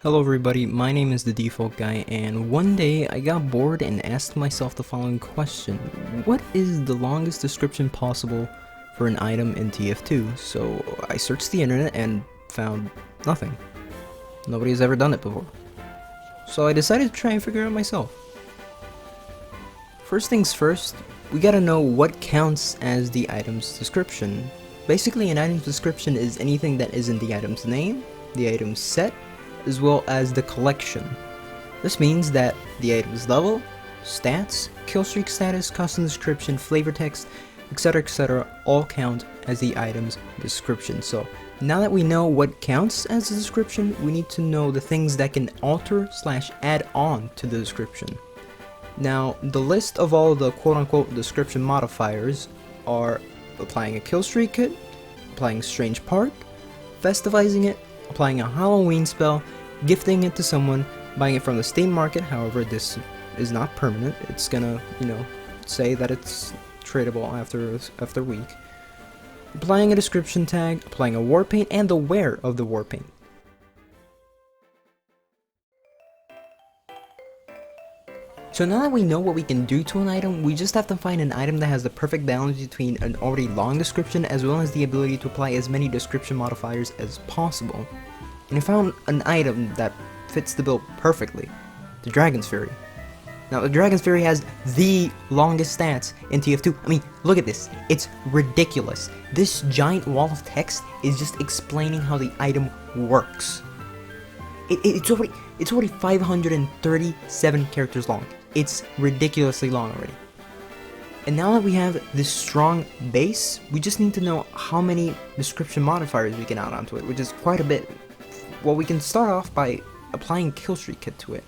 Hello everybody, my name is the Default Guy, and one day I got bored and asked myself the following question: what is the longest description possible for an item in TF2? So I searched the internet and found nothing. Nobody's ever done it before. So I decided to try and figure it out myself. First things first, we gotta know what counts as the item's description. Basically, an item's description is anything that isn't the item's name, the item's set, as well as the collection. This means that the item's level, stats, killstreak status, custom description, flavor text, etc., all count as the item's description. So now that we know what counts as a description, we need to know the things that can alter / add on to the description. Now, the list of all the quote-unquote description modifiers are applying a killstreak kit, applying strange part, festivizing it, applying a Halloween spell, gifting it to someone, buying it from the Steam market. However, this is not permanent. It's gonna, say that it's tradable after a week. Applying a description tag, applying a war paint, and the wear of the war paint. So now that we know what we can do to an item, we just have to find an item that has the perfect balance between an already long description as well as the ability to apply as many description modifiers as possible. And I found an item that fits the bill perfectly: the Dragon's Fury. Now, the Dragon's Fury has the longest stats in TF2. I mean, look at this. It's ridiculous. This giant wall of text is just explaining how the item works. It's already 537 characters long. It's ridiculously long already. And now that we have this strong base, we just need to know how many description modifiers we can add onto it, which is quite a bit. Well, we can start off by applying killstreak kit to it.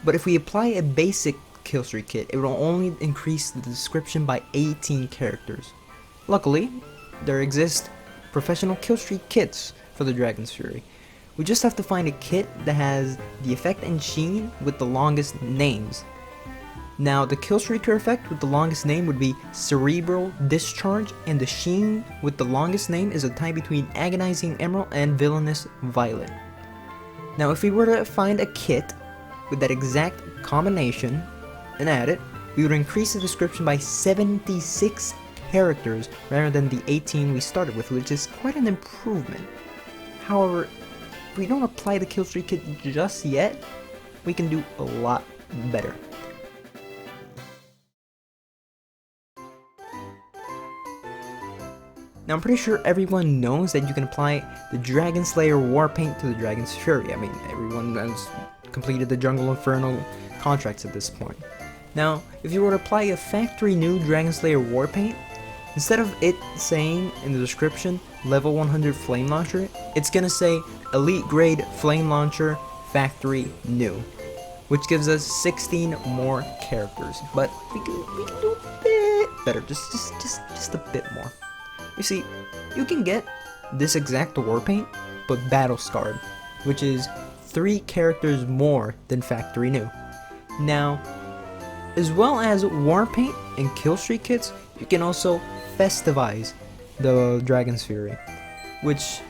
But if we apply a basic killstreak kit, it will only increase the description by 18 characters. Luckily, there exist professional killstreak kits for the Dragon's Fury. We just have to find a kit that has the effect and sheen with the longest names. Now, the killstreaker effect with the longest name would be Cerebral Discharge, and the sheen with the longest name is a tie between Agonizing Emerald and Villainous Violet. Now, if we were to find a kit with that exact combination and add it, we would increase the description by 76 characters rather than the 18 we started with, which is quite an improvement. However, if we don't apply the killstreak kit just yet, we can do a lot better. Now, I'm pretty sure everyone knows that you can apply the Dragon Slayer War Paint to the Dragon's Fury. I mean, everyone has completed the Jungle Inferno contracts at this point. Now, if you were to apply a factory new Dragon Slayer War Paint, instead of it saying in the description level 100 flame launcher, it's gonna say elite grade flame launcher factory new, which gives us 16 more characters. But we can do a bit better, just a bit more. You see, you can get this exact war paint, but battle scarred, which is 3 characters more than factory new. Now, as well as war paint and killstreak kits, you can also festivize the Dragon's Fury, which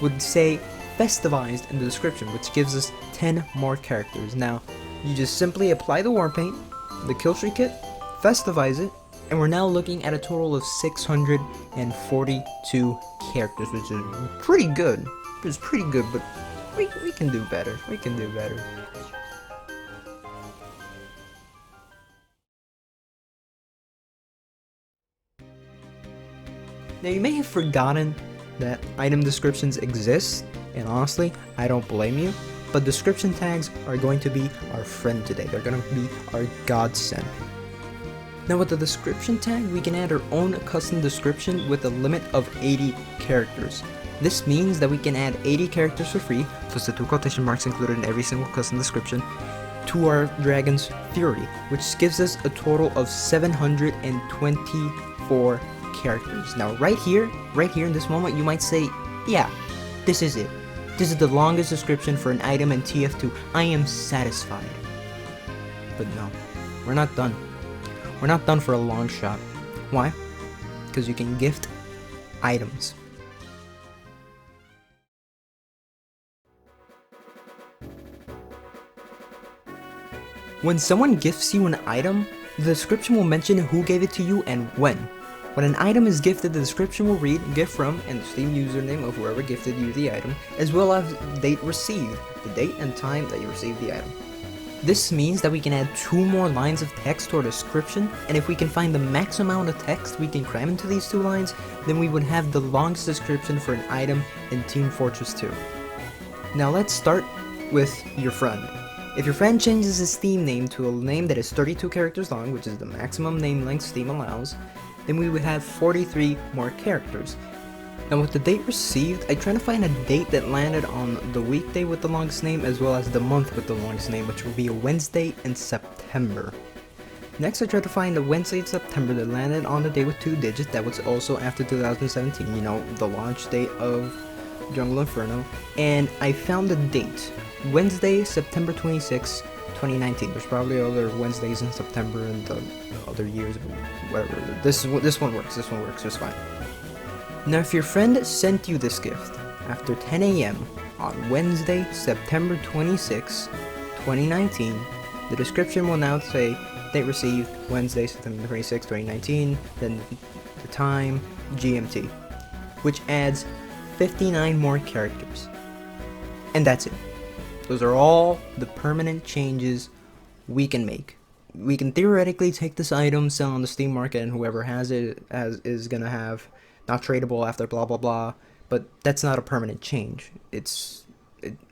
would say festivized in the description, which gives us 10 more characters. Now, you just simply apply the war paint, the killstreak kit, festivize it, and we're now looking at a total of 642 characters, which is pretty good. It's pretty good, but we can do better. We can do better. Now, you may have forgotten that item descriptions exist, and honestly, I don't blame you, but description tags are going to be our friend today. They're going to be our godsend. Now, with the description tag, we can add our own custom description with a limit of 80 characters. This means that we can add 80 characters for free, plus the 2 quotation marks included in every single custom description, to our Dragon's Fury, which gives us a total of 724 characters. Now, right here in this moment, you might say, yeah, this is it. This is the longest description for an item in TF2. I am satisfied. But no, we're not done. We're not done for a long shot. Why? Because you can gift items. When someone gifts you an item, the description will mention who gave it to you and when. When an item is gifted, the description will read gift from and the Steam username of whoever gifted you the item, as well as date received, the date and time that you received the item. This means that we can add 2 more lines of text to our description, and if we can find the max amount of text we can cram into these 2 lines, then we would have the longest description for an item in Team Fortress 2. Now let's start with your friend. If your friend changes his Steam name to a name that is 32 characters long, which is the maximum name length Steam allows, then we would have 43 more characters. Now with the date received, I try to find a date that landed on the weekday with the longest name as well as the month with the longest name, which will be a Wednesday in September. Next I tried to find a Wednesday in September that landed on the day with 2 digits that was also after 2017, you know, the launch date of Jungle Inferno, and I found the date, Wednesday, September 26, 2019. There's probably other Wednesdays in September and the other years, but whatever. This one works just fine. Now if your friend sent you this gift after 10 AM on Wednesday, September 26, 2019, the description will now say date received, Wednesday, September 26, 2019, then the time, GMT, which adds 59 more characters. And that's it. Those are all the permanent changes we can make. We can theoretically take this item, sell on the Steam market, and whoever has it is gonna have not tradable after blah blah blah, but that's not a permanent change. It's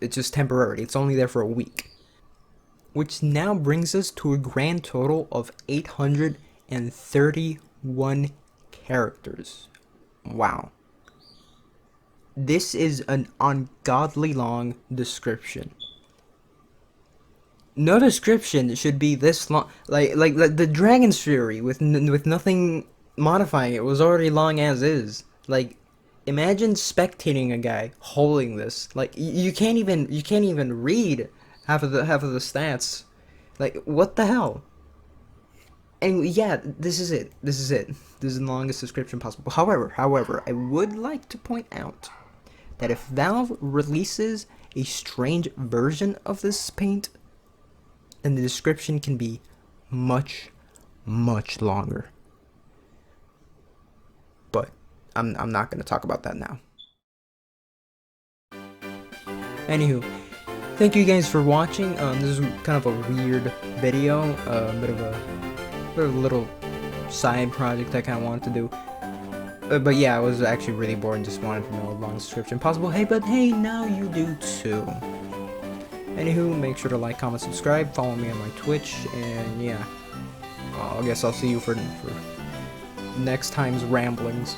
just temporary. It's only there for a week. Which now brings us to a grand total of 831 characters. Wow. This is an ungodly long description. No description should be this long. Like the Dragon's Fury with nothing modifying it was already long as is. Like, imagine spectating a guy holding this. Like you can't even read half of the stats. Like, what the hell? And yeah, this is it. This is the longest description possible. However, I would like to point out that if Valve releases a strange version of this paint, then the description can be much longer. But I'm not going to talk about that now. Anywho, thank you guys for watching. This is kind of a weird video, a bit of a little side project I kind of wanted to do. But yeah, I was actually really bored and just wanted to know the longest description possible. But hey, now you do too. Anywho, make sure to like, comment, subscribe, follow me on my Twitch, and yeah, I guess I'll see you for next time's ramblings.